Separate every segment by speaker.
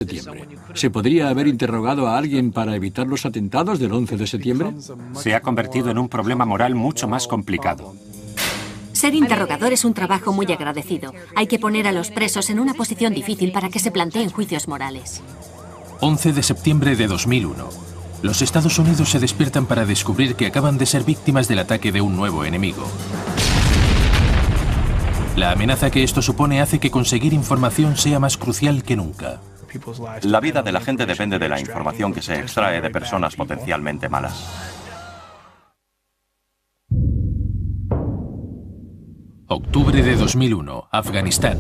Speaker 1: septiembre. ¿Se podría haber interrogado a alguien para evitar los atentados del 11 de septiembre?
Speaker 2: Se ha convertido en un problema moral mucho más complicado.
Speaker 3: Ser interrogador es un trabajo muy agradecido. Hay que poner a los presos en una posición difícil para que se planteen juicios morales.
Speaker 4: 11 de septiembre de 2001. Los Estados Unidos se despiertan para descubrir que acaban de ser víctimas del ataque de un nuevo enemigo. La amenaza que esto supone hace que conseguir información sea más crucial que nunca.
Speaker 5: La vida de la gente depende de la información que se extrae de personas potencialmente malas.
Speaker 4: Octubre de 2001, Afganistán.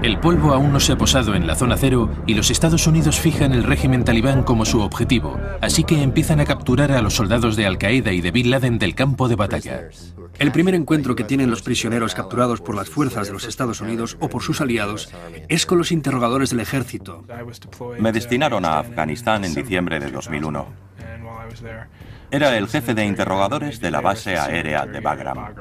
Speaker 4: El polvo aún no se ha posado en la zona cero y los Estados Unidos fijan el régimen talibán como su objetivo, así que empiezan a capturar a los soldados de Al-Qaeda y de Bin Laden del campo de batalla.
Speaker 6: El primer encuentro que tienen los prisioneros capturados por las fuerzas de los Estados Unidos o por sus aliados es con los interrogadores del ejército.
Speaker 5: Me destinaron a Afganistán en diciembre de 2001. Era el jefe de interrogadores de la base aérea de Bagram.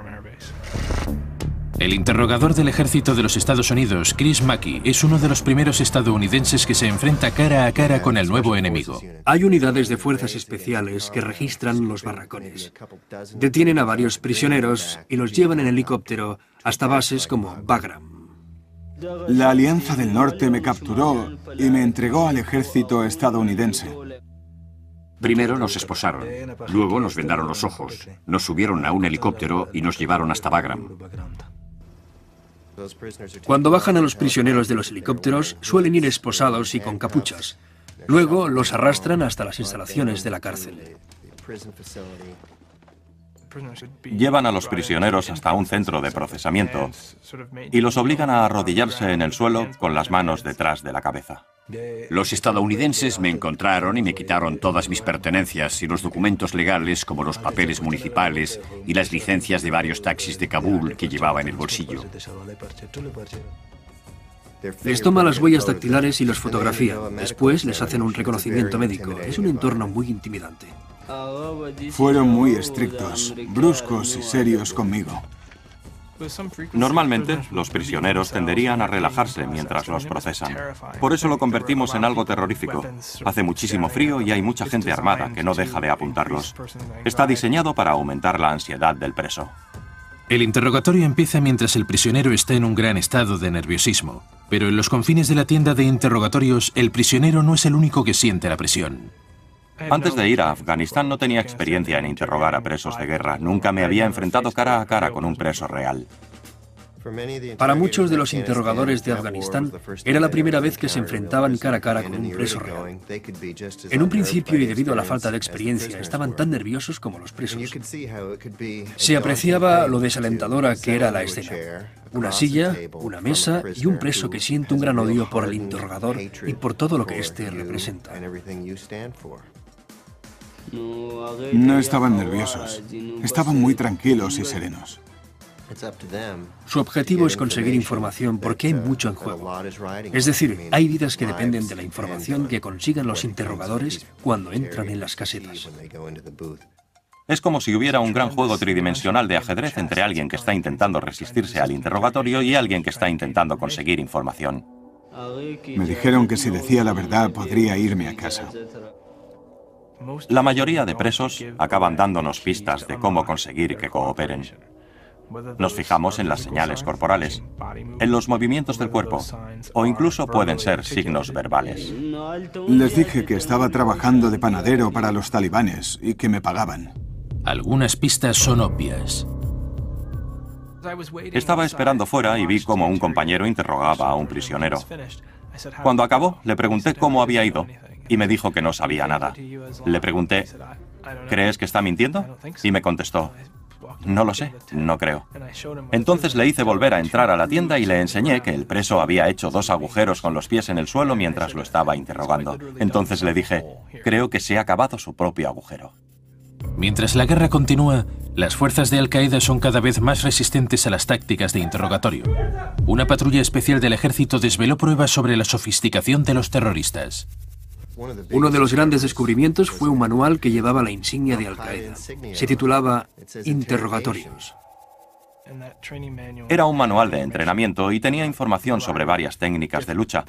Speaker 4: El interrogador del ejército de los Estados Unidos, Chris Mackey, es uno de los primeros estadounidenses que se enfrenta cara a cara con el nuevo enemigo.
Speaker 6: Hay unidades de fuerzas especiales que registran los barracones. Detienen a varios prisioneros y los llevan en helicóptero hasta bases como Bagram.
Speaker 7: La Alianza del Norte me capturó y me entregó al ejército estadounidense.
Speaker 8: Primero nos esposaron, luego nos vendaron los ojos, nos subieron a un helicóptero y nos llevaron hasta Bagram.
Speaker 6: Cuando bajan a los prisioneros de los helicópteros, suelen ir esposados y con capuchas. Luego los arrastran hasta las instalaciones de la cárcel.
Speaker 5: Llevan a los prisioneros hasta un centro de procesamiento y los obligan a arrodillarse en el suelo con las manos detrás de la cabeza.
Speaker 8: Los estadounidenses me encontraron y me quitaron todas mis pertenencias y los documentos legales como los papeles municipales y las licencias de varios taxis de Kabul que llevaba en el bolsillo.
Speaker 6: Les toma las huellas dactilares y los fotografía. Después les hacen un reconocimiento médico. Es un entorno muy intimidante.
Speaker 7: Fueron muy estrictos, bruscos y serios conmigo.
Speaker 5: Normalmente, los prisioneros tenderían a relajarse mientras los procesan. Por eso lo convertimos en algo terrorífico. Hace muchísimo frío y hay mucha gente armada que no deja de apuntarlos. Está diseñado para aumentar la ansiedad del preso.
Speaker 4: El interrogatorio empieza mientras el prisionero está en un gran estado de nerviosismo. Pero en los confines de la tienda de interrogatorios, el prisionero no es el único que siente la presión.
Speaker 5: Antes de ir a Afganistán no tenía experiencia en interrogar a presos de guerra. Nunca me había enfrentado cara a cara con un preso real.
Speaker 6: Para muchos de los interrogadores de Afganistán, era la primera vez que se enfrentaban cara a cara con un preso real. En un principio, y debido a la falta de experiencia, estaban tan nerviosos como los presos. Se apreciaba lo desalentadora que era la escena. Una silla, una mesa y un preso que siente un gran odio por el interrogador y por todo lo que éste representa.
Speaker 7: No estaban nerviosos, estaban muy tranquilos y serenos.
Speaker 6: Su objetivo es conseguir información porque hay mucho en juego. Es decir, hay vidas que dependen de la información que consigan los interrogadores cuando entran en las casetas.
Speaker 5: Es como si hubiera un gran juego tridimensional de ajedrez entre alguien que está intentando resistirse al interrogatorio y alguien que está intentando conseguir información.
Speaker 7: Me dijeron que si decía la verdad podría irme a casa.
Speaker 5: La mayoría de presos acaban dándonos pistas de cómo conseguir que cooperen. Nos fijamos en las señales corporales, en los movimientos del cuerpo, o incluso pueden ser signos verbales.
Speaker 7: Les dije que estaba trabajando de panadero para los talibanes y que me pagaban.
Speaker 4: Algunas pistas son obvias.
Speaker 5: Estaba esperando fuera y vi cómo un compañero interrogaba a un prisionero. Cuando acabó, le pregunté cómo había ido y me dijo que no sabía nada. Le pregunté, ¿crees que está mintiendo? Y me contestó, no lo sé, no creo. Entonces le hice volver a entrar a la tienda y le enseñé que el preso había hecho 2 agujeros con los pies en el suelo mientras lo estaba interrogando. Entonces le dije, creo que se ha cavado su propio agujero.
Speaker 4: Mientras la guerra continúa, las fuerzas de Al-Qaeda son cada vez más resistentes a las tácticas de interrogatorio. Una patrulla especial del ejército desveló pruebas sobre la sofisticación de los terroristas.
Speaker 6: Uno de los grandes descubrimientos fue un manual que llevaba la insignia de Al-Qaeda. Se titulaba Interrogatorios.
Speaker 5: Era un manual de entrenamiento y tenía información sobre varias técnicas de lucha,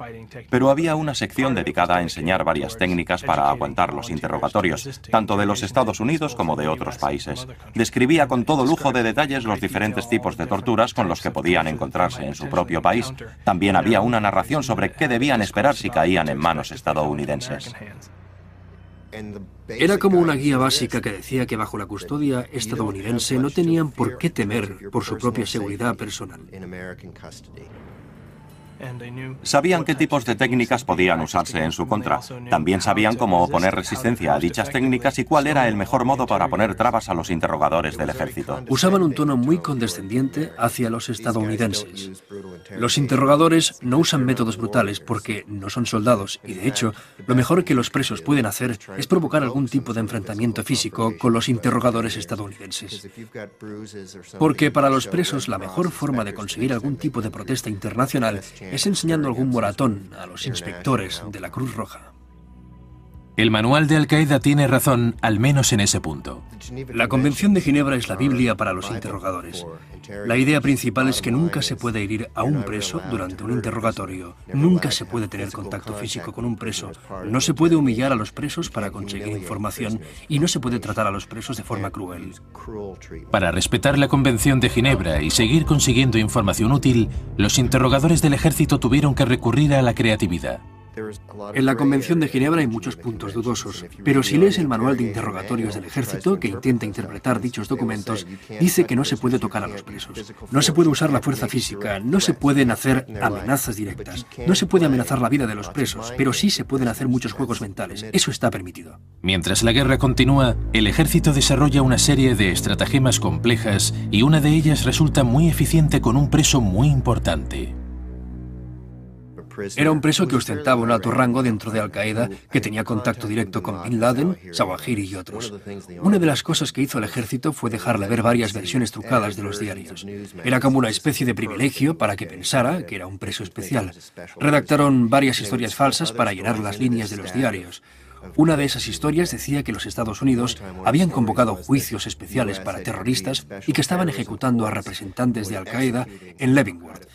Speaker 5: pero había una sección dedicada a enseñar varias técnicas para aguantar los interrogatorios, tanto de los Estados Unidos como de otros países. Describía con todo lujo de detalles los diferentes tipos de torturas con los que podían encontrarse en su propio país. También había una narración sobre qué debían esperar si caían en manos estadounidenses.
Speaker 6: Era como una guía básica que decía que bajo la custodia estadounidense no tenían por qué temer por su propia seguridad personal.
Speaker 5: Sabían qué tipos de técnicas podían usarse en su contra. También sabían cómo oponer resistencia a dichas técnicas y cuál era el mejor modo para poner trabas a los interrogadores del ejército.
Speaker 6: Usaban un tono muy condescendiente hacia los estadounidenses. Los interrogadores no usan métodos brutales porque no son soldados y, de hecho, lo mejor que los presos pueden hacer es provocar algún tipo de enfrentamiento físico con los interrogadores estadounidenses. Porque para los presos la mejor forma de conseguir algún tipo de protesta internacional es enseñando algún moratón a los inspectores de la Cruz Roja.
Speaker 4: El manual de Al-Qaeda tiene razón, al menos en ese punto.
Speaker 6: La Convención de Ginebra es la Biblia para los interrogadores. La idea principal es que nunca se puede herir a un preso durante un interrogatorio. Nunca se puede tener contacto físico con un preso. No se puede humillar a los presos para conseguir información y no se puede tratar a los presos de forma cruel.
Speaker 4: Para respetar la Convención de Ginebra y seguir consiguiendo información útil, los interrogadores del ejército tuvieron que recurrir a la creatividad.
Speaker 6: En la Convención de Ginebra hay muchos puntos dudosos, pero si lees el manual de interrogatorios del ejército, que intenta interpretar dichos documentos, dice que no se puede tocar a los presos, no se puede usar la fuerza física, no se pueden hacer amenazas directas, no se puede amenazar la vida de los presos, pero sí se pueden hacer muchos juegos mentales. Eso está permitido.
Speaker 4: Mientras la guerra continúa, el ejército desarrolla una serie de estratagemas complejas y una de ellas resulta muy eficiente con un preso muy importante.
Speaker 6: Era un preso que ostentaba un alto rango dentro de Al-Qaeda, que tenía contacto directo con Bin Laden, Zawahiri y otros. Una de las cosas que hizo el ejército fue dejarle ver varias versiones trucadas de los diarios. Era como una especie de privilegio para que pensara que era un preso especial. Redactaron varias historias falsas para llenar las líneas de los diarios. Una de esas historias decía que los Estados Unidos habían convocado juicios especiales para terroristas y que estaban ejecutando a representantes de Al-Qaeda en Leavenworth.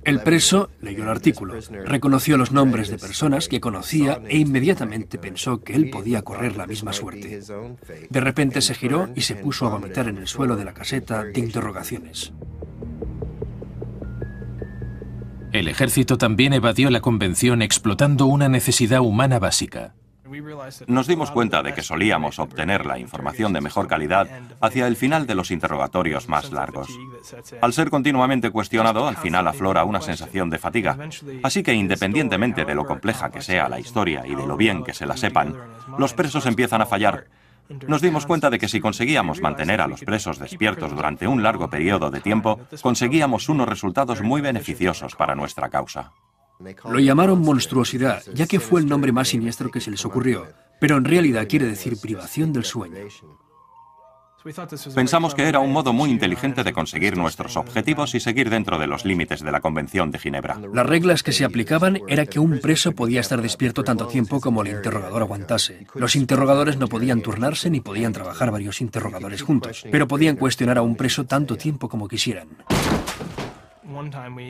Speaker 6: El preso leyó el artículo, reconoció los nombres de personas que conocía e inmediatamente pensó que él podía correr la misma suerte. De repente se giró y se puso a vomitar en el suelo de la caseta de interrogaciones.
Speaker 4: El ejército también evadió la convención explotando una necesidad humana básica.
Speaker 5: Nos dimos cuenta de que solíamos obtener la información de mejor calidad hacia el final de los interrogatorios más largos. Al ser continuamente cuestionado, al final aflora una sensación de fatiga. Así que independientemente de lo compleja que sea la historia y de lo bien que se la sepan, los presos empiezan a fallar. Nos dimos cuenta de que si conseguíamos mantener a los presos despiertos durante un largo periodo de tiempo, conseguíamos unos resultados muy beneficiosos para nuestra causa.
Speaker 6: Lo llamaron monstruosidad, ya que fue el nombre más siniestro que se les ocurrió, pero en realidad quiere decir privación del sueño.
Speaker 5: Pensamos que era un modo muy inteligente de conseguir nuestros objetivos y seguir dentro de los límites de la Convención de Ginebra.
Speaker 6: Las reglas que se aplicaban era que un preso podía estar despierto tanto tiempo como el interrogador aguantase. Los interrogadores no podían turnarse ni podían trabajar varios interrogadores juntos, pero podían cuestionar a un preso tanto tiempo como quisieran.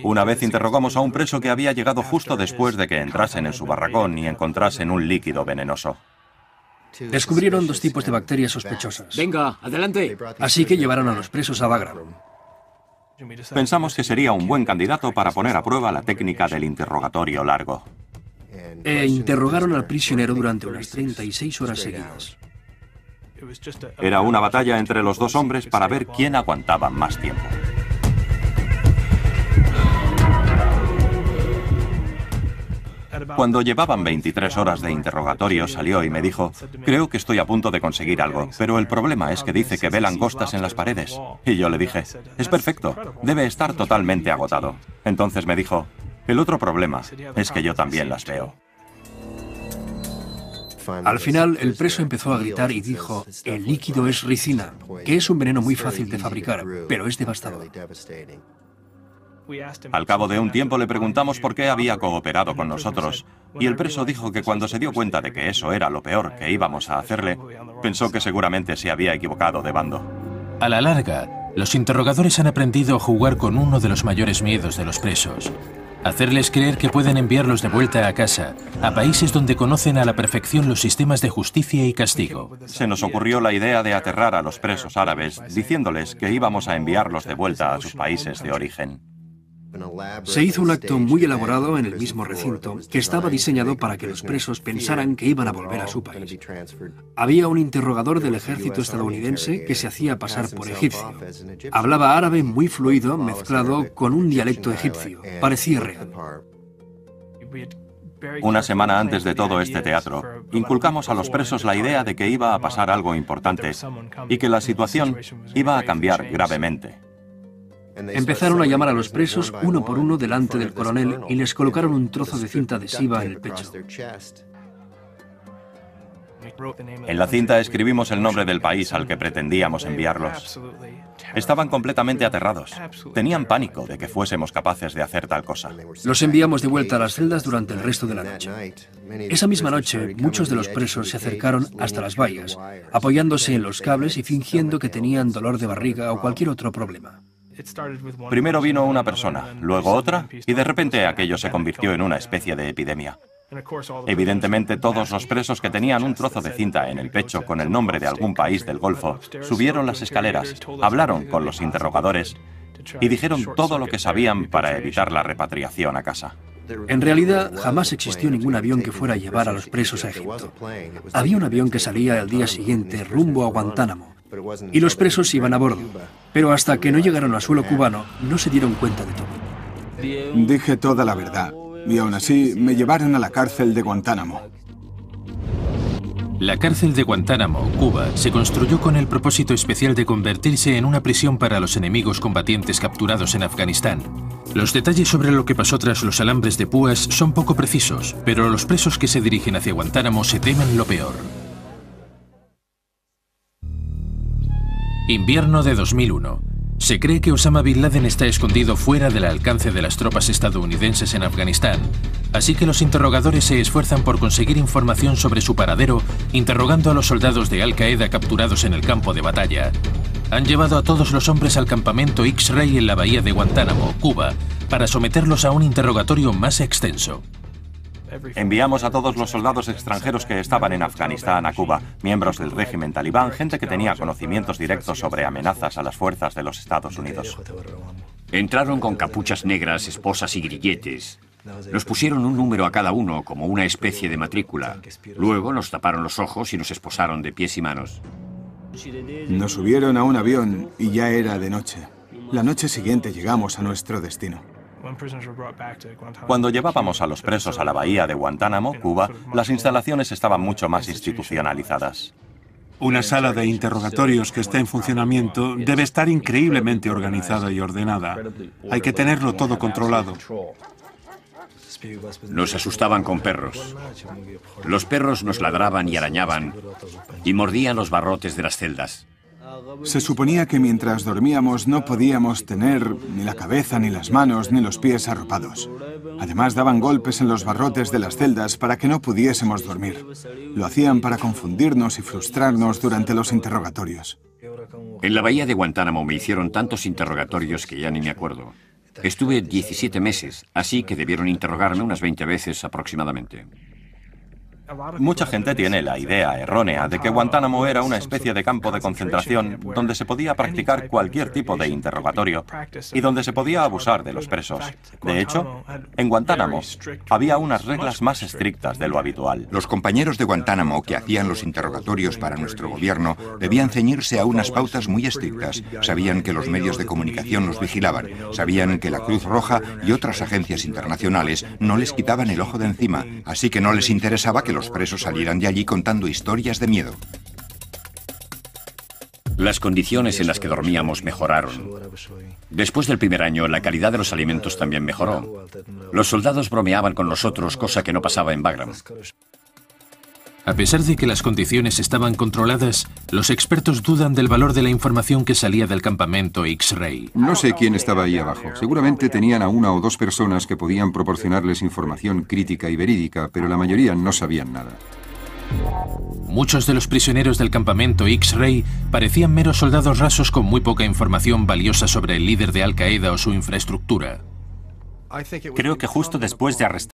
Speaker 5: Una vez interrogamos a un preso que había llegado justo después de que entrasen en su barracón y encontrasen un líquido venenoso.
Speaker 6: Descubrieron dos tipos de bacterias sospechosas.
Speaker 1: Venga, adelante.
Speaker 6: Así que llevaron a los presos a Bagram.
Speaker 5: Pensamos que sería un buen candidato para poner a prueba la técnica del interrogatorio largo.
Speaker 6: E interrogaron al prisionero durante unas 36 horas seguidas.
Speaker 5: Era una batalla entre los dos hombres para ver quién aguantaba más tiempo. Cuando llevaban 23 horas de interrogatorio, salió y me dijo: creo que estoy a punto de conseguir algo, pero el problema es que dice que ve langostas en las paredes. Y yo le dije: es perfecto, debe estar totalmente agotado. Entonces me dijo: el otro problema es que yo también las veo.
Speaker 6: Al final, el preso empezó a gritar y dijo: el líquido es ricina, que es un veneno muy fácil de fabricar, pero es devastador.
Speaker 5: Al cabo de un tiempo le preguntamos por qué había cooperado con nosotros, y el preso dijo que cuando se dio cuenta de que eso era lo peor que íbamos a hacerle, pensó que seguramente se había equivocado de bando.
Speaker 4: A la larga, Los interrogadores han aprendido a jugar con uno de los mayores miedos de los presos: hacerles creer que pueden enviarlos de vuelta a casa, a países donde conocen a la perfección los sistemas de justicia y castigo.
Speaker 5: Se nos ocurrió la idea de aterrar a los presos árabes, diciéndoles que íbamos a enviarlos de vuelta a sus países de origen.
Speaker 6: Se hizo un acto muy elaborado en el mismo recinto, que estaba diseñado para que los presos pensaran que iban a volver a su país. Había un interrogador del ejército estadounidense que se hacía pasar por egipcio. Hablaba árabe muy fluido, mezclado con un dialecto egipcio. Parecía real.
Speaker 5: Una semana antes de todo este teatro, inculcamos a los presos la idea de que iba a pasar algo importante y que la situación iba a cambiar gravemente.
Speaker 6: Empezaron a llamar a los presos uno por uno delante del coronel y les colocaron un trozo de cinta adhesiva en el pecho.
Speaker 5: En la cinta escribimos el nombre del país al que pretendíamos enviarlos. Estaban completamente aterrados. Tenían pánico de que fuésemos capaces de hacer tal cosa.
Speaker 6: Los enviamos de vuelta a las celdas durante el resto de la noche. Esa misma noche, muchos de los presos se acercaron hasta las vallas, apoyándose en los cables y fingiendo que tenían dolor de barriga o cualquier otro problema.
Speaker 5: Primero vino una persona, luego otra, y de repente aquello se convirtió en una especie de epidemia. Evidentemente, todos los presos que tenían un trozo de cinta en el pecho con el nombre de algún país del Golfo subieron las escaleras, hablaron con los interrogadores y dijeron todo lo que sabían para evitar la repatriación a casa.
Speaker 6: En realidad, jamás existió ningún avión que fuera a llevar a los presos a Egipto. Había un avión que salía al día siguiente rumbo a Guantánamo, y los presos iban a bordo. Pero hasta que no llegaron a suelo cubano, no se dieron cuenta de todo.
Speaker 7: Dije toda la verdad, y aún así me llevaron a la cárcel de Guantánamo.
Speaker 4: La cárcel de Guantánamo, Cuba, se construyó con el propósito especial de convertirse en una prisión para los enemigos combatientes capturados en Afganistán. Los detalles sobre lo que pasó tras los alambres de púas son poco precisos, pero los presos que se dirigen hacia Guantánamo se temen lo peor. Invierno de 2001. Se cree que Osama Bin Laden está escondido fuera del alcance de las tropas estadounidenses en Afganistán, así que los interrogadores se esfuerzan por conseguir información sobre su paradero, interrogando a los soldados de Al-Qaeda capturados en el campo de batalla. Han llevado a todos los hombres al campamento X-Ray en la bahía de Guantánamo, Cuba, para someterlos a un interrogatorio más extenso.
Speaker 5: Enviamos a todos los soldados extranjeros que estaban en Afganistán a Cuba, miembros del régimen talibán, gente que tenía conocimientos directos sobre amenazas a las fuerzas de los Estados Unidos.
Speaker 8: Entraron con capuchas negras, esposas y grilletes. Nos pusieron un número a cada uno, como una especie de matrícula. Luego nos taparon los ojos y nos esposaron de pies y manos.
Speaker 7: Nos subieron a un avión y ya era de noche. La noche siguiente llegamos a nuestro destino.
Speaker 5: Cuando llevábamos a los presos a la bahía de Guantánamo, Cuba, las instalaciones estaban mucho más institucionalizadas.
Speaker 9: Una sala de interrogatorios que está en funcionamiento debe estar increíblemente organizada y ordenada. Hay que tenerlo todo controlado.
Speaker 8: Nos asustaban con perros. Los perros nos ladraban y arañaban y mordían los barrotes de las celdas.
Speaker 7: Se suponía que mientras dormíamos no podíamos tener ni la cabeza, ni las manos, ni los pies arropados. Además, daban golpes en los barrotes de las celdas para que no pudiésemos dormir. Lo hacían para confundirnos y frustrarnos durante los interrogatorios.
Speaker 8: En la bahía de Guantánamo me hicieron tantos interrogatorios que ya ni me acuerdo. Estuve 17 meses, así que debieron interrogarme unas 20 veces aproximadamente.
Speaker 5: Mucha gente tiene la idea errónea de que Guantánamo era una especie de campo de concentración donde se podía practicar cualquier tipo de interrogatorio y donde se podía abusar de los presos. De hecho, en Guantánamo había unas reglas más estrictas de lo habitual.
Speaker 10: Los compañeros de Guantánamo que hacían los interrogatorios para nuestro gobierno debían ceñirse a unas pautas muy estrictas. Sabían que los medios de comunicación los vigilaban, sabían que la Cruz Roja y otras agencias internacionales no les quitaban el ojo de encima, así que no les interesaba que los presos salieran de allí contando historias de miedo.
Speaker 8: Las condiciones en las que dormíamos mejoraron. Después del primer año, la calidad de los alimentos también mejoró. Los soldados bromeaban con nosotros, cosa que no pasaba en Bagram.
Speaker 4: A pesar de que las condiciones estaban controladas, los expertos dudan del valor de la información que salía del campamento X-Ray.
Speaker 11: No sé quién estaba ahí abajo. Seguramente tenían a una o dos personas que podían proporcionarles información crítica y verídica, pero la mayoría no sabían nada.
Speaker 4: Muchos de los prisioneros del campamento X-Ray parecían meros soldados rasos con muy poca información valiosa sobre el líder de Al-Qaeda o su infraestructura.
Speaker 2: Creo que justo después de arrestar